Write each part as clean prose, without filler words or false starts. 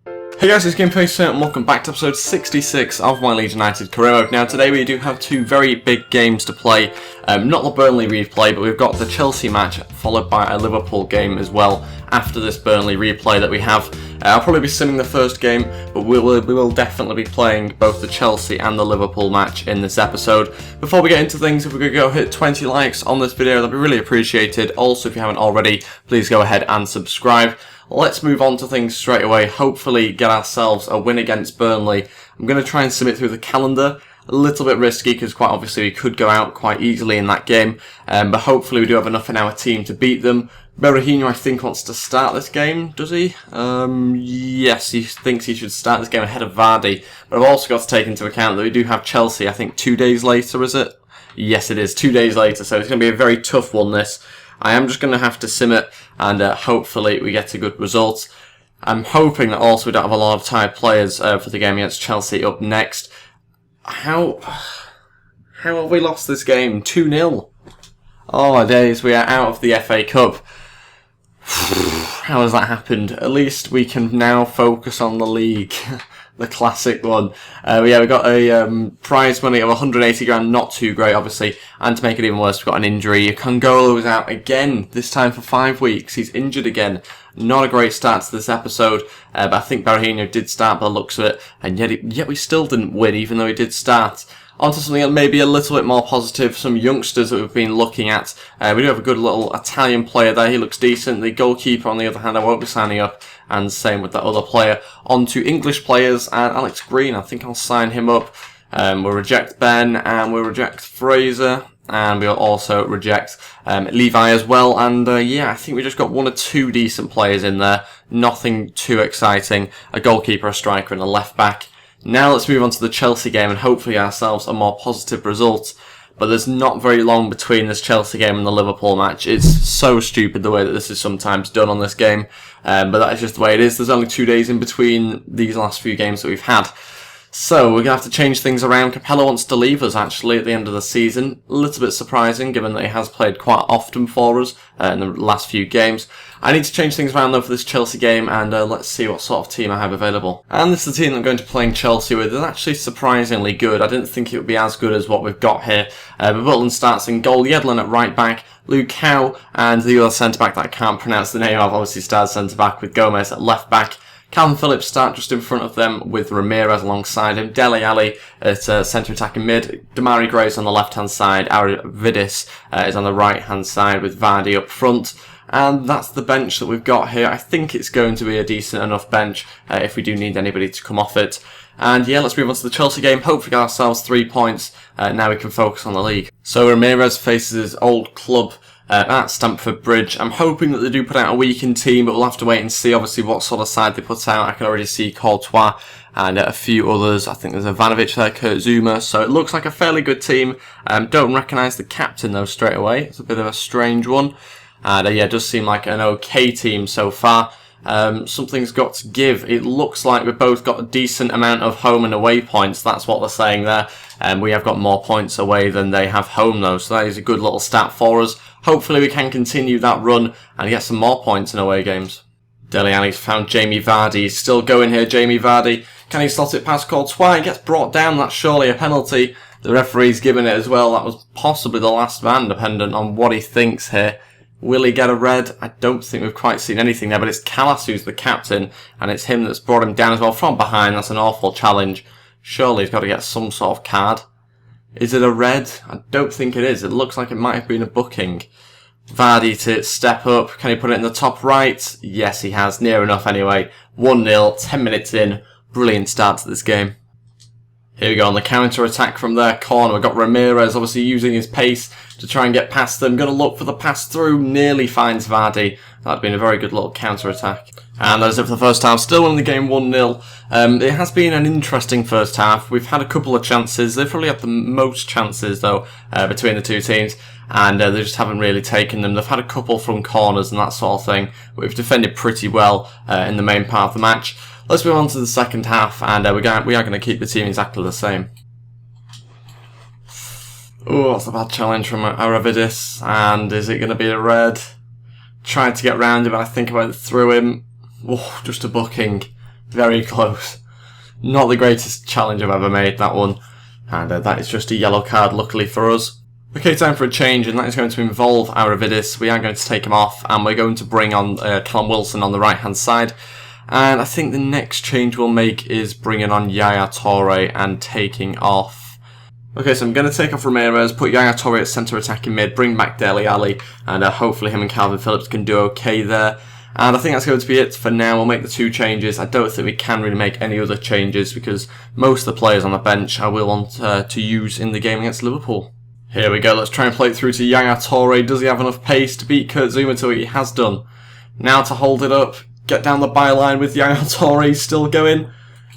Hey guys, it's Gameplay and welcome back to episode 66 of my Leeds United Career Mode. Now today we do have two very big games to play, not the Burnley replay, but we've got the Chelsea match followed by a Liverpool game as well after this Burnley replay that we have. I'll probably be simming the first game, but we will definitely be playing both the Chelsea and the Liverpool match in this episode. Before we get into things, if we could go hit 20 likes on this video, that'd be really appreciated. Also, if you haven't already, please go ahead and subscribe. Let's move on to things straight away, hopefully get ourselves a win against Burnley. I'm going to try and submit through the calendar, a little bit risky because quite obviously we could go out quite easily in that game, but hopefully we do have enough in our team to beat them. Berahino, I think, wants to start this game, does he? Yes, he thinks he should start this game ahead of Vardy, but I've also got to take into account that we do have Chelsea, I think 2 days later, is it? Yes, it is, 2 days later, so it's going to be a very tough one, this. I am just going to have to sim it, and hopefully we get a good result. I'm hoping that also we don't have a lot of tired players for the game against Chelsea up next. How have we lost this game? 2-0. Oh my days, we are out of the FA Cup. How has that happened? At least we can now focus on the league. The classic one. We got a prize money of 180 grand, not too great obviously, and to make it even worse we've got an injury. Kongolo was out again, this time for 5 weeks. He's injured again. Not a great start to this episode, but I think Berahino did start by the looks of it, and yet we still didn't win even though he did start. On to something maybe a little bit more positive, some youngsters that we've been looking at. We do have a good little Italian player there, he looks decent. The goalkeeper on the other hand I won't be signing up, and same with that other player. On to English players, and Alex Green, I think I'll sign him up. We'll reject Ben, and we'll reject Fraser, and we'll also reject Levi as well. And yeah, I think we just got 1 or 2 decent players in there, nothing too exciting. A goalkeeper, a striker and a left back. Now let's move on to the Chelsea game and hopefully ourselves a more positive result. But there's not very long between this Chelsea game and the Liverpool match. It's so stupid the way that this is sometimes done on this game. But that is just the way it is. There's only 2 days in between these last few games that we've had. So we're going to have to change things around. Capello wants to leave us actually at the end of the season. A little bit surprising given that he has played quite often for us in the last few games. I need to change things around though for this Chelsea game, and let's see what sort of team I have available. And this is the team that I'm going to be playing Chelsea with. It's actually surprisingly good. I didn't think it would be as good as what we've got here. But Butland starts in goal, Yedlin at right back, Luke Howe and the other centre-back that I can't pronounce the name of, obviously starts centre-back with Gomez at left back. Calvin Phillips start just in front of them with Ramirez alongside him. Dele Alli at centre attacking mid. Damari Graves on the left hand side. Vidis is on the right hand side with Vardy up front. And that's the bench that we've got here. I think it's going to be a decent enough bench if we do need anybody to come off it. And yeah, let's move on to the Chelsea game. Hopefully get ourselves 3 points. Now we can focus on the league. So Ramirez faces his old club at Stamford Bridge. I'm hoping that they do put out a weakened team, but we'll have to wait and see obviously what sort of side they put out. I can already see Courtois and a few others. I think there's Ivanovic there, Kurt Zuma. So it looks like a fairly good team. Don't recognise the captain though straight away. It's a bit of a strange one. And yeah, it does seem like an okay team so far. Something's got to give. It looks like we've both got a decent amount of home and away points. That's what they're saying there. And we have got more points away than they have home though. So that is a good little stat for us. Hopefully we can continue that run and get some more points in away games. Dele Alli's found Jamie Vardy. He's still going here, Jamie Vardy. Can he slot it past Courtois? He gets brought down. That's surely a penalty. The referee's given it as well. That was possibly the last man, dependent on what he thinks here. Will he get a red? I don't think we've quite seen anything there, but it's Callas who's the captain, and it's him that's brought him down as well from behind. That's an awful challenge. Surely he's got to get some sort of card. Is it a red? I don't think it is. It looks like it might have been a booking. Vardy to step up. Can he put it in the top right? Yes, he has. Near enough anyway. 1-0, 10 minutes in. Brilliant start to this game. Here we go on the counter-attack from their corner. We've got Ramirez obviously using his pace to try and get past them. Going to look for the pass through. Nearly finds Vardy. That'd been a very good little counter-attack. And that is it for the first half. Still winning the game 1-0. It has been an interesting first half. We've had a couple of chances. They've probably had the most chances, though, between the two teams. And they just haven't really taken them. They've had a couple from corners and that sort of thing. We've defended pretty well in the main part of the match. Let's move on to the second half, and we are going to keep the team exactly the same. Oh, that's a bad challenge from Aravidis, and is it going to be a red? Tried to get round him, and I think I went through him. Oh, just a booking. Very close. Not the greatest challenge I've ever made, that one. And that is just a yellow card, luckily for us. Okay, time for a change, and that is going to involve Aravidis. We are going to take him off, and we're going to bring on Callum Wilson on the right-hand side. And I think the next change we'll make is bringing on Yaya Toure and taking off. Okay, so I'm going to take off Ramirez, put Yaya Toure at centre attacking mid, bring back Dele Alli, and hopefully him and Calvin Phillips can do okay there. And I think that's going to be it for now. We'll make the 2 changes. I don't think we can really make any other changes because most of the players on the bench I will want to use in the game against Liverpool. Here we go, let's try and play it through to Yaya Toure. Does he have enough pace to beat Kurt Zouma to what he has done? Now to hold it up, get down the byline with Yaya Toure still going.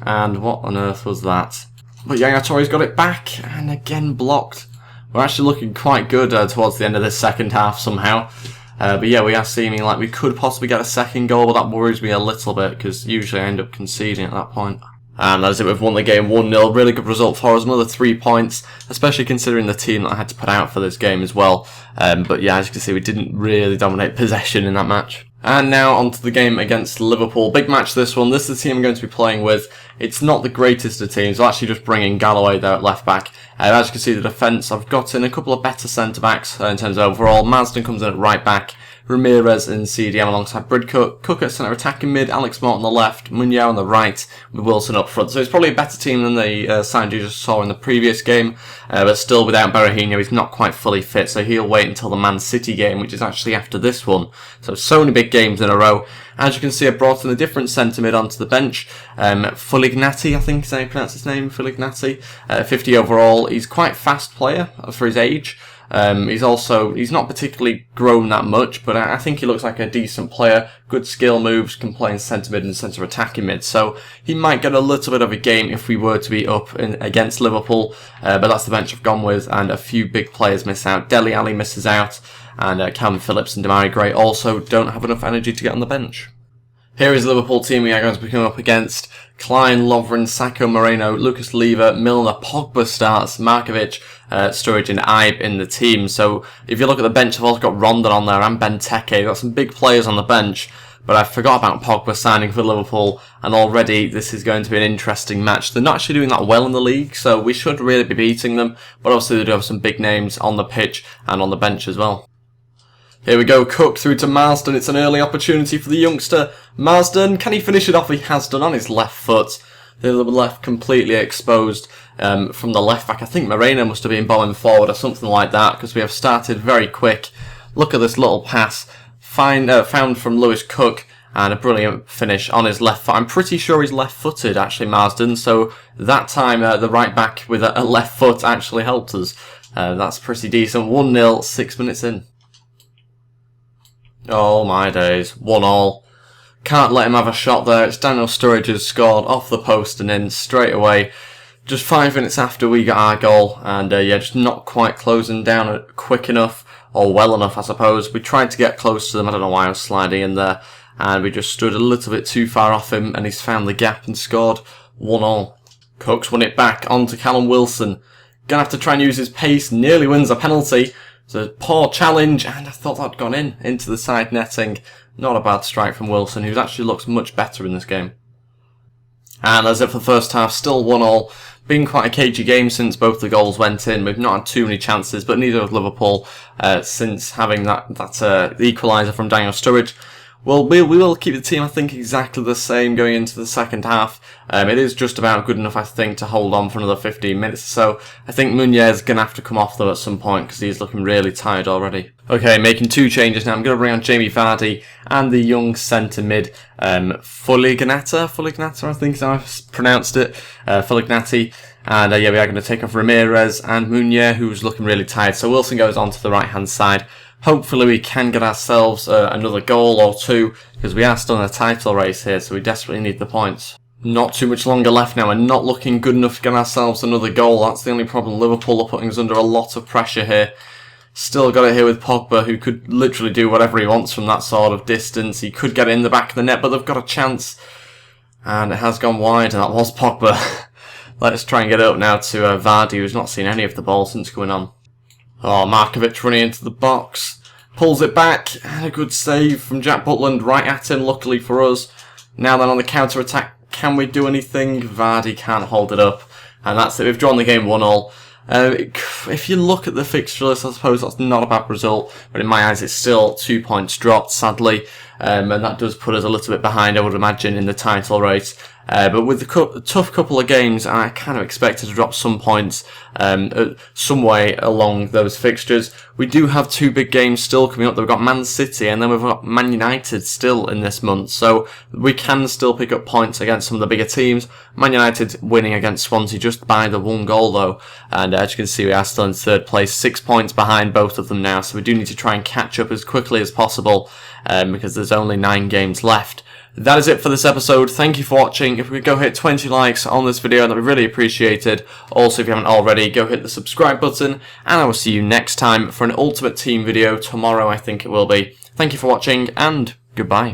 And what on earth was that? But Yaya Toure's got it back, and again blocked. We're actually looking quite good towards the end of this second half somehow. But yeah, we are seeming like we could possibly get a second goal, but that worries me a little bit, because usually I end up conceding at that point. And that's it, we've won the game 1-0. Really good result for us, another 3 points, especially considering the team that I had to put out for this game as well. But yeah, as you can see, we didn't really dominate possession in that match. And now on to the game against Liverpool. Big match this one. This is the team I'm going to be playing with. It's not the greatest of teams. I'll actually just bring in Galloway there at left back. As you can see, the defence, I've got in a couple of better centre-backs in terms of overall. Marsden comes in at right back. Ramirez and CDM alongside Bridcut. Cook at centre attacking mid. Alex Mort on the left. Munyao on the right with Wilson up front. So it's probably a better team than the side you just saw in the previous game. But still without Berahino, he's not quite fully fit. So he'll wait until the Man City game, which is actually after this one. So many big games in a row. As you can see, I brought in a different centre mid onto the bench. Fulignati, I think is how you pronounce his name. Fulignati. 50 overall. He's quite a fast player for his age. He's not particularly grown that much, but I think he looks like a decent player. Good skill moves, can play in centre mid and centre attacking mid. So he might get a little bit of a game if we were to be up against Liverpool. But that's the bench I've gone with, and a few big players miss out. Dele Alli misses out, and Calvin Phillips and Demarai Gray also don't have enough energy to get on the bench. Here is the Liverpool team we are going to be coming up against. Klein, Lovren, Sacco, Moreno, Lucas Leiva, Milner, Pogba starts, Markovic, Sturridge and Ibe in the team. So if you look at the bench, I've also got Rondon on there and Benteke. Got some big players on the bench, but I forgot about Pogba signing for Liverpool, and already this is going to be an interesting match. They're not actually doing that well in the league, so we should really be beating them, but obviously they do have some big names on the pitch and on the bench as well. Here we go, Cook through to Marsden. It's an early opportunity for the youngster. Marsden, can he finish it off? He has done on his left foot. The left completely exposed from the left back. I think Moreno must have been bowling forward or something like that, because we have started very quick. Look at this little pass. Found from Lewis Cook, and a brilliant finish on his left foot. I'm pretty sure he's left-footed, actually, Marsden. So that time, the right back with a left foot actually helped us. That's pretty decent. 1-0, 6 minutes in. Oh my days, 1-1. Can't let him have a shot there. It's Daniel Sturridge who's scored off the post and in straight away. Just 5 minutes after we got our goal, and yeah, just not quite closing down quick enough, or well enough I suppose. We tried to get close to them, I don't know why I was sliding in there, and we just stood a little bit too far off him, and he's found the gap and scored 1-1. Cooks won it back onto Callum Wilson. Gonna have to try and use his pace, nearly wins a penalty. It's a poor challenge, and I thought that'd gone into the side netting. Not a bad strike from Wilson, who actually looks much better in this game. And as if the first half, still 1-1. Been quite a cagey game since both the goals went in. We've not had too many chances, but neither have Liverpool since having that equaliser from Daniel Sturridge. Well, we will keep the team, I think, exactly the same going into the second half. It is just about good enough, I think, to hold on for another 15 minutes or so. I think Meunier is going to have to come off, though, at some point, because he's looking really tired already. Okay, making 2 changes now. I'm going to bring on Jamie Vardy and the young centre mid, Fulignati, I think is how I've pronounced it. Fulignati. And yeah, we are going to take off Ramirez and Meunier, who's looking really tired. So Wilson goes on to the right-hand side. Hopefully we can get ourselves another goal or 2, because we are still in a title race here, so we desperately need the points. Not too much longer left now, and not looking good enough to get ourselves another goal. That's the only problem. Liverpool are putting us under a lot of pressure here. Still got it here with Pogba, who could literally do whatever he wants from that sort of distance. He could get it in the back of the net, but they've got a chance. And it has gone wide, and that was Pogba. Let's try and get it up now to Vardy, who's not seen any of the ball since going on. Oh, Markovic running into the box. Pulls it back. And a good save from Jack Butland right at him, luckily for us. Now then on the counter-attack, can we do anything? Vardy can't hold it up, and that's it. We've drawn the game 1-1. If you look at the fixture list, I suppose that's not a bad result, but in my eyes it's still 2 points dropped, sadly, and that does put us a little bit behind, I would imagine, in the title race. But with the tough couple of games, I kind of expected to drop some points some way along those fixtures. We do have 2 big games still coming up. We've got Man City and then we've got Man United still in this month. So we can still pick up points against some of the bigger teams. Man United winning against Swansea just by the 1 goal though. And as you can see, we are still in 3rd place, 6 points behind both of them now. So we do need to try and catch up as quickly as possible because there's only 9 games left. That is it for this episode. Thank you for watching. If we could go hit 20 likes on this video, that would be really appreciated. Also, if you haven't already, go hit the subscribe button, and I will see you next time for an Ultimate Team video tomorrow, I think it will be. Thank you for watching, and goodbye.